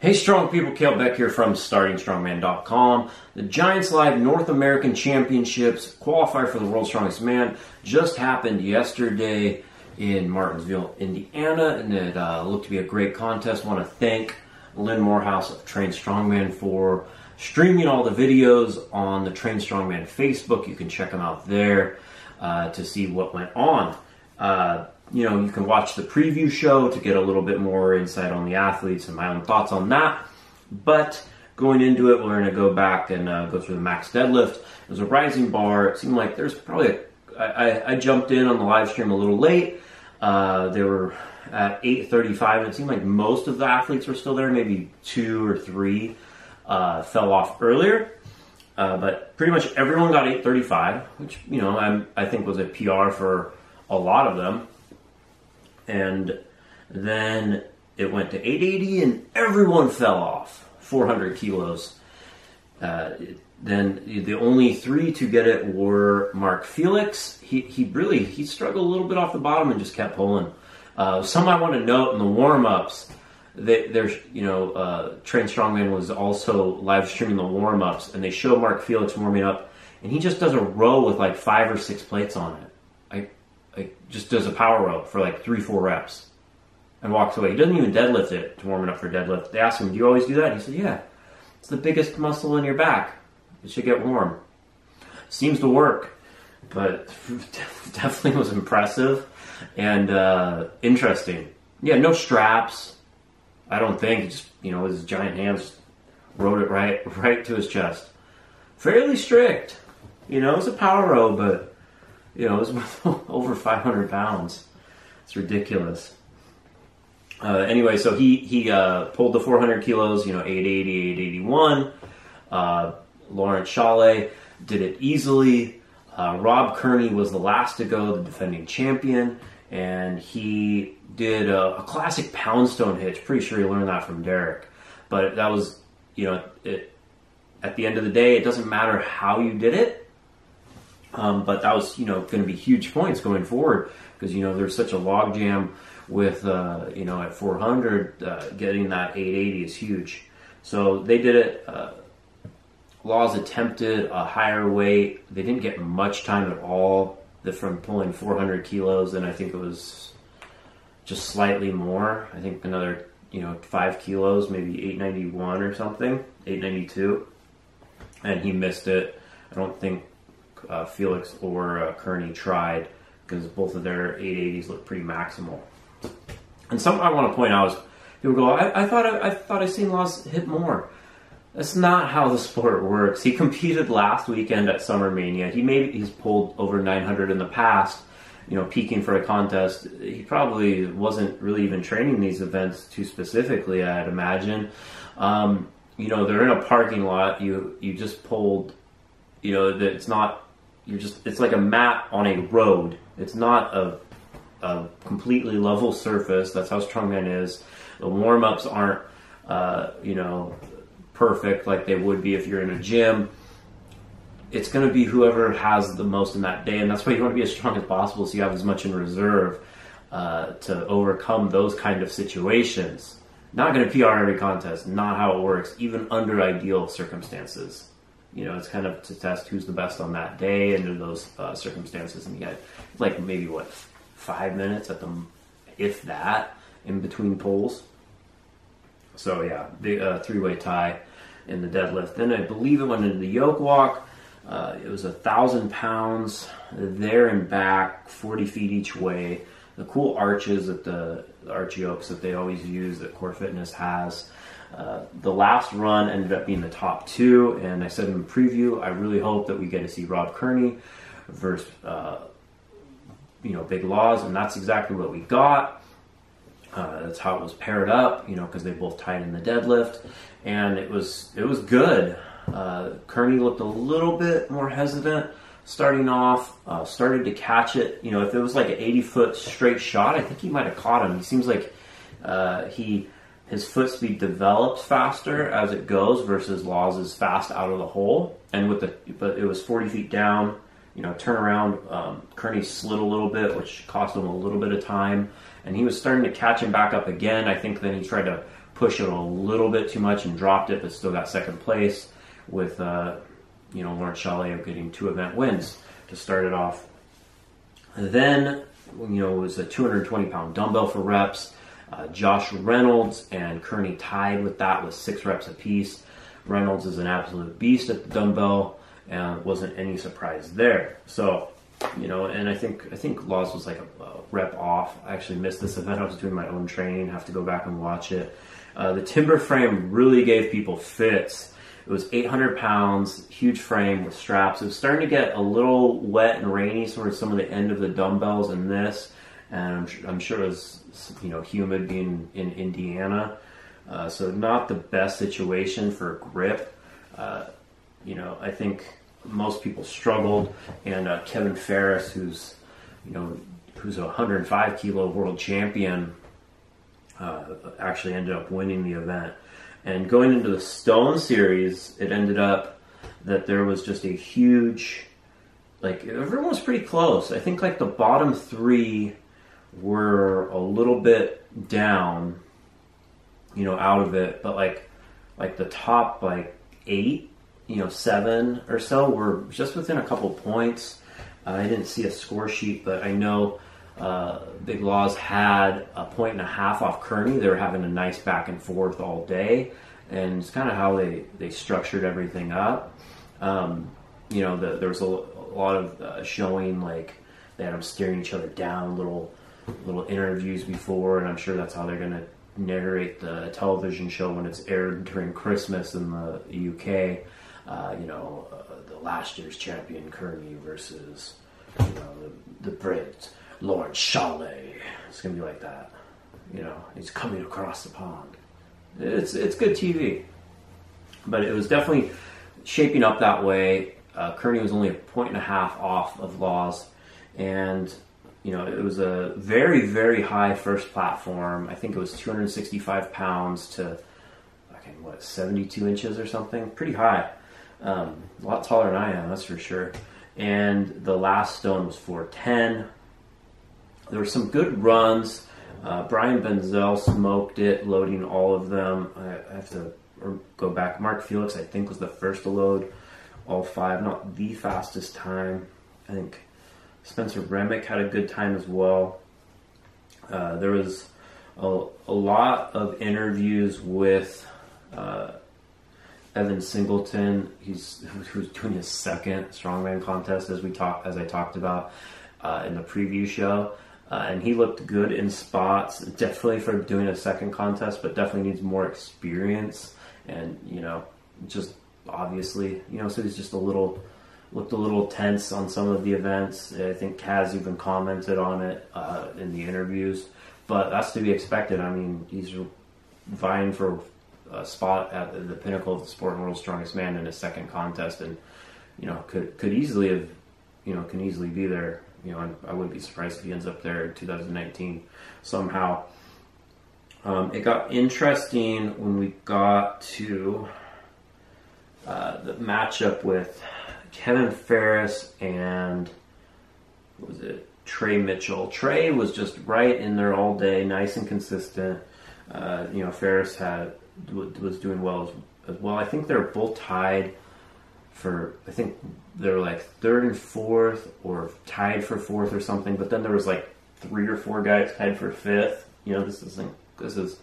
Hey strong people, Kalle Beck here from StartingStrongman.com. The Giants Live North American Championships qualifier for the World's Strongest Man just happened yesterday in Martinsville, Indiana, and it looked to be a great contest. I want to thank Lynn Morehouse of Train Strongman for streaming all the videos on the Train Strongman Facebook. You can check them out there to see what went on. You know, you can watch the preview show to get a little bit more insight on the athletes and my own thoughts on that. But going into it, we're going to go back and go through the max deadlift. It was a rising bar. It seemed like there's probably I jumped in on the live stream a little late. They were at 8:35, and it seemed like most of the athletes were still there. Maybe 2 or 3 fell off earlier. But pretty much everyone got 8:35, which, you know, I think was a PR for a lot of them. And then it went to 880 and everyone fell off, 400 kilos. Then the only 3 to get it were Mark Felix. He struggled a little bit off the bottom and just kept pulling. Some I want to note in the warm-ups, there's, you know, Train Strongman was also live streaming the warm-ups, and they show Mark Felix warming up, and he just does a row with like 5 or 6 plates on it. Just does a power row for like 3-4 reps and walks away. He doesn't even deadlift it to warm it up for deadlift. They asked him, do you always do that? He said, yeah. It's the biggest muscle in your back. It should get warm. Seems to work, but definitely was impressive and interesting. Yeah, no straps. I don't think. Just, you know, his giant hands rode it right to his chest. Fairly strict. You know, it's a power row, but you know, it was over 500 pounds. It's ridiculous. Anyway, so he pulled the 400 kilos, you know, 880, 881. Lawrence Shaw did it easily. Rob Kearney was the last to go, the defending champion, and he did a classic poundstone hitch. Pretty sure he learned that from Derek. But that was, you know, at the end of the day, it doesn't matter how you did it. But that was, you know, going to be huge points going forward because, you know, there's such a logjam with, you know, at 400, getting that 880 is huge. So they did it. Laws attempted a higher weight. They didn't get much time at all from pulling 400 kilos, and I think it was just slightly more. I think another, you know, 5 kilos, maybe 891 or something, 892. And he missed it. I don't think Felix or Kearney tried because both of their 880s look pretty maximal. And something I want to point out is people go, I thought I seen Laws hit more. That's not how the sport works. He competed last weekend at Summer Mania. He's pulled over 900 in the past, you know, peaking for a contest. He probably wasn't really even training these events too specifically, I'd imagine. You know, they're in a parking lot. You just pulled, you know, that it's not. It's like a mat on a road. It's not a completely level surface. That's how strongman is. The warm-ups aren't, you know, perfect like they would be if you're in a gym. It's going to be whoever has the most in that day, and that's why you want to be as strong as possible so you have as much in reserve to overcome those kind of situations. Not going to PR every contest. Not how it works, even under ideal circumstances. You know, it's kind of to test who's the best on that day under those circumstances. And you got like maybe 5 minutes at if that, in between pulls. So yeah, the 3-way tie in the deadlift. Then I believe it went into the yoke walk. It was 1,000 pounds there and back, 40 feet each way. The cool arches at the arch yokes that they always use that Core Fitness has. The last run ended up being the top 2, and I said in the preview, I really hope that we get to see Rob Kearney versus, you know, Big Laws, and that's exactly what we got. That's how it was paired up, you know, because they both tied in the deadlift, and it was good. Kearney looked a little bit more hesitant starting off, started to catch it. You know, if it was like an 80-foot straight shot, I think he might have caught him. He seems like his foot speed develops faster as it goes versus Laws is fast out of the hole. And but it was 40 feet down, you know, turn around. Kearney slid a little bit, which cost him a little bit of time. And he was starting to catch him back up again. I think then he tried to pushed it a little bit too much and dropped it, but still got second place with Lawrence Chalet getting 2 event wins to start it off. And then it was a 220-pound dumbbell for reps. Josh Reynolds and Kearney tied with that with 6 reps apiece. Reynolds is an absolute beast at the dumbbell, and wasn't any surprise there. So, and I think Laws was like a rep off. I actually missed this event. I was doing my own training. Have to go back and watch it. The timber frame really gave people fits. It was 800 pounds, huge frame with straps. It was starting to get a little wet and rainy towards some of the end of the dumbbells in this, and I'm sure it was humid being in Indiana, so not the best situation for grip. I think most people struggled, and Kevin Ferris, who's a 105 kilo world champion, actually ended up winning the event. And going into the Stone Series, it ended up that there was just a huge, everyone was pretty close. I think the bottom 3 were a little bit down, out of it, but like the top 8, 7 or so were just within a couple points. I didn't see a score sheet, but I know Big Laws had a 1.5 off Kearney. They were having a nice back and forth all day, and it's kind of how they structured everything up. There was a lot of showing, they had them staring each other down, little interviews before, and I'm sure that's how they're going to narrate the television show when it's aired during Christmas in the UK. The last year's champion Kearney versus the Brit Lawrence Chalet. It's gonna be like that. He's coming across the pond. It's good TV, but it was definitely shaping up that way. Kearney was only a 1.5 off of Laws, and it was a very, very high first platform. I think it was 265 pounds to 72 inches or something. Pretty high. A lot taller than I am, that's for sure. And the last stone was 410. There were some good runs. Brian Benzel smoked it, loading all of them. I have to go back. Mark Felix, I think, was the first to load all 5. Not the fastest time. I think Spencer Remick had a good time as well. There was a lot of interviews with Evan Singleton. Who's doing his second strongman contest, as I talked about in the preview show. And he looked good in spots, definitely for doing a second contest, but definitely needs more experience. And, just obviously, so he's just looked a little tense on some of the events. I think Kaz even commented on it in the interviews, but that's to be expected. I mean, he's vying for a spot at the pinnacle of the sport and world's strongest man in his second contest, and, could easily have, can easily be there. I wouldn't be surprised if he ends up there in 2019 somehow. It got interesting when we got to the matchup with Kevin Ferris and Trey Mitchell. Trey was just right in there all day, nice and consistent. Ferris was doing well as well. I think they're both tied for, I think they were 3rd and 4th or tied for 4th or something, but then there was 3 or 4 guys tied for 5th. This is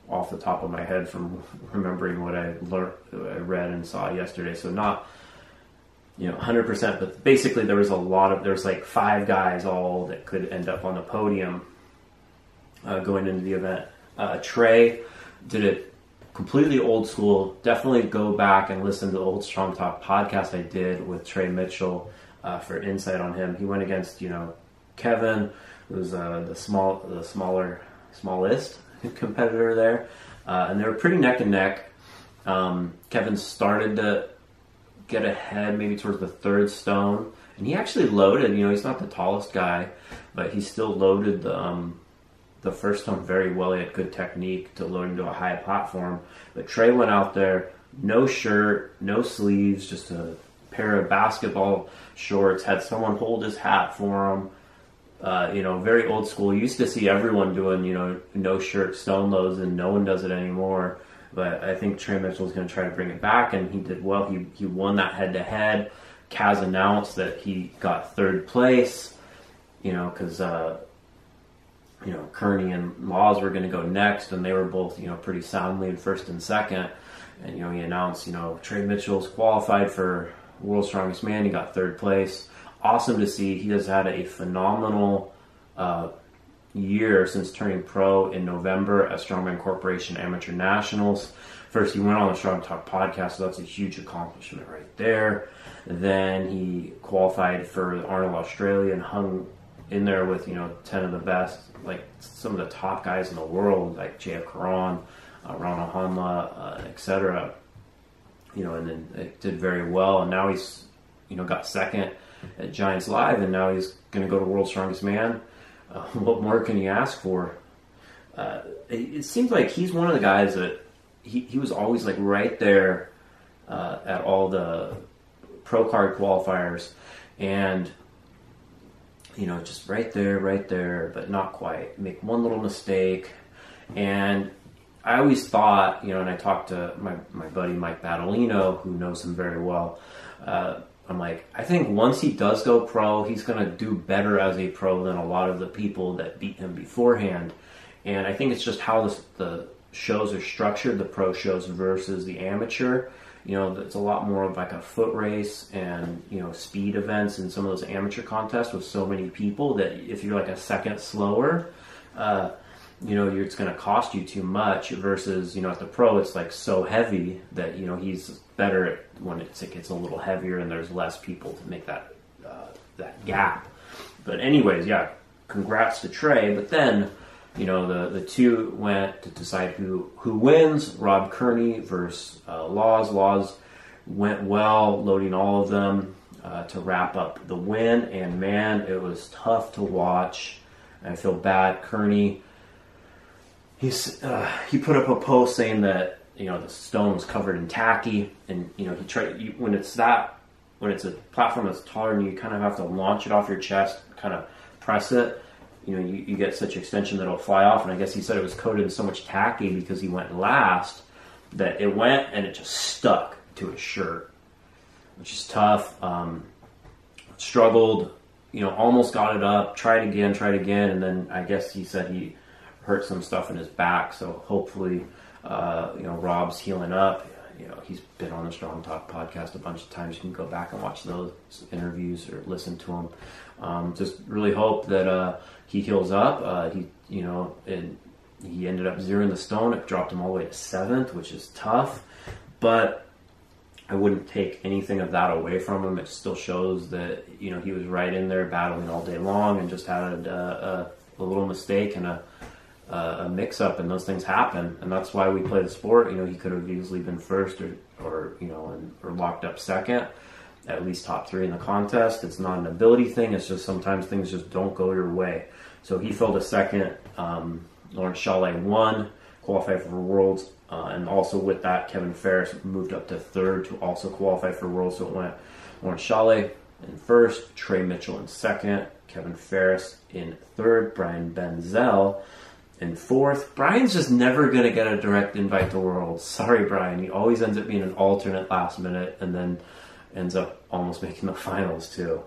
off the top of my head from remembering what I read and saw yesterday, so not 100%, but basically there's 5 guys all that could end up on the podium going into the event. Trey did it completely old school. Definitely go back and listen to the Old Strong Talk podcast I did with Trey Mitchell for insight on him. He went against Kevin, who's the smallest competitor there, and they were pretty neck and neck. Kevin started to get ahead maybe towards the 3rd stone, and he actually loaded. He's not the tallest guy, but he still loaded the first stone very well. He had good technique to load into a high platform. But Trey went out there, no shirt, no sleeves, just a pair of basketball shorts, had someone hold his hat for him, very old school. You used to see everyone doing, no shirt stone loads, and no one does it anymore. But I think Trey Mitchell's going to try to bring it back, and he did well. He won that head-to-head. Kaz announced that he got third place, because Kearney and Laws were going to go next, and they were both, pretty soundly in first and second. And, he announced, Trey Mitchell's qualified for World's Strongest Man. He got third place. Awesome to see. He has had a phenomenal year since turning pro in November at Strongman Corporation Amateur Nationals. First, he went on the Strong Talk podcast, so that's a huge accomplishment right there. Then he qualified for Arnold Australia and hung in there with 10 of the best, like some of the top guys in the world, like J.F. Caron, Ronald Hanla, etc. And then it did very well, and now he's got second at Giants Live, and now he's going to go to World's Strongest Man. What more can you ask for? It seems like he's one of the guys that he was always like right there at all the pro card qualifiers, and just right there, but not quite. Make one little mistake, and I always thought, and I talked to my buddy Mike Battolino, who knows him very well. I'm like, I think once he does go pro, he's going to do better as a pro than a lot of the people that beat him beforehand. And I think it's just how the shows are structured, the pro shows versus the amateur. It's a lot more of like a foot race and, speed events and some of those amateur contests with so many people that if you're like a second slower, it's going to cost you too much versus, at the pro, it's like so heavy that, he's better when it gets a little heavier and there's less people to make that gap. But anyways, yeah, congrats to Trey. But then, the two went to decide who wins. Rob Kearney versus Laws. Laws went well, loading all of them to wrap up the win. And man, it was tough to watch. I feel bad. Kearney, he put up a post saying that the stone was covered in tacky, and he tried when it's a platform that's taller than you kind of have to launch it off your chest, kind of press it. You get such extension that it'll fly off, and I guess he said it was coated in so much tacky because he went last that it went and it just stuck to his shirt, which is tough. Struggled, almost got it up, tried again, and then I guess he said he hurt some stuff in his back, so hopefully Rob's healing up. He's been on the Strong Talk podcast a bunch of times. You can go back and watch those interviews or listen to him. Just really hope that he heals up. And he ended up zeroing the stone. It dropped him all the way to 7th, which is tough. But I wouldn't take anything of that away from him. It still shows that he was right in there battling all day long and just had a little mistake and a mix-up, and those things happen, and that's why we play the sport. He could have easily been first or locked up second, at least top 3 in the contest. It's not an ability thing. It's just sometimes things just don't go your way. So he fell to second. Lawrence Chalet won, qualified for Worlds, and also with that, Kevin Ferris moved up to 3rd to also qualify for Worlds. So it went Lawrence Chalet in 1st, Trey Mitchell in 2nd, Kevin Ferris in 3rd, Brian Benzel in 4th. Brian's just never going to get a direct invite to Worlds. Sorry, Brian. He always ends up being an alternate last minute and then ends up almost making the finals, too.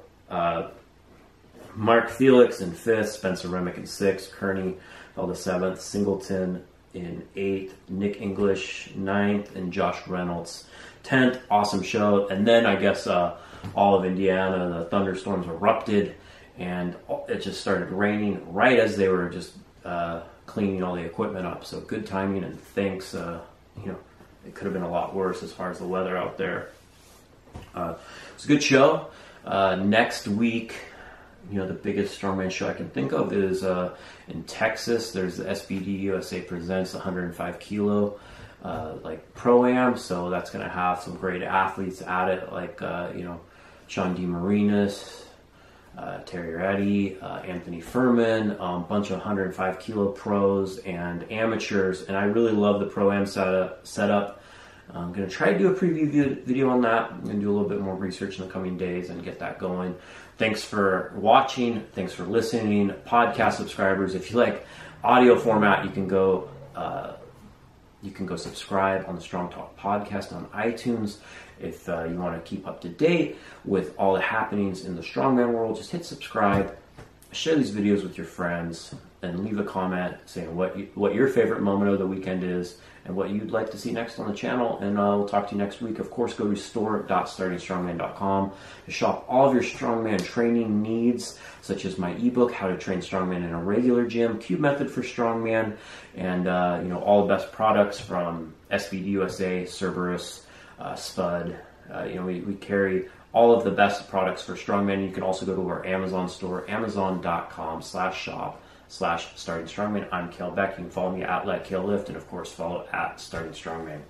Mark Felix in 5th, Spencer Remick in 6th, Kearney fell to 7th, Singleton in 8th, Nick English 9th, and Josh Reynolds 10th. Awesome show. And then I guess all of Indiana, the thunderstorms erupted, and it just started raining right as they were just cleaning all the equipment up. So good timing, and thanks. It could have been a lot worse as far as the weather out there. It's a good show. Next week, the biggest strongman show I can think of is in Texas. There's the SBD USA Presents 105 kilo Pro-Am. So that's going to have some great athletes at it, like Sean DeMarinis, Terry Reddy, Anthony Furman, a bunch of 105 kilo pros and amateurs. And I really love the Pro-Am setup. I'm going to try to do a preview video on that. I'm going to do a little bit more research in the coming days and get that going. Thanks for watching. Thanks for listening. Podcast subscribers, if you like audio format, you can go subscribe on the Strong Talk podcast on iTunes. If you want to keep up to date with all the happenings in the strongman world, just hit subscribe. Share these videos with your friends and leave a comment saying what your favorite moment of the weekend is and what you'd like to see next on the channel. And we'll talk to you next week. Of course, go to store.startingstrongman.com to shop all of your strongman training needs, such as my ebook, How to Train Strongman in a Regular Gym, Cube Method for Strongman, and all the best products from SBD USA, Cerberus, Spud. We carry all of the best products for strongman. You can also go to our Amazon store, amazon.com/shop/startingstrongman. I'm Kalle Beck. You can follow me at @KaleLift, and of course follow at Starting Strongman.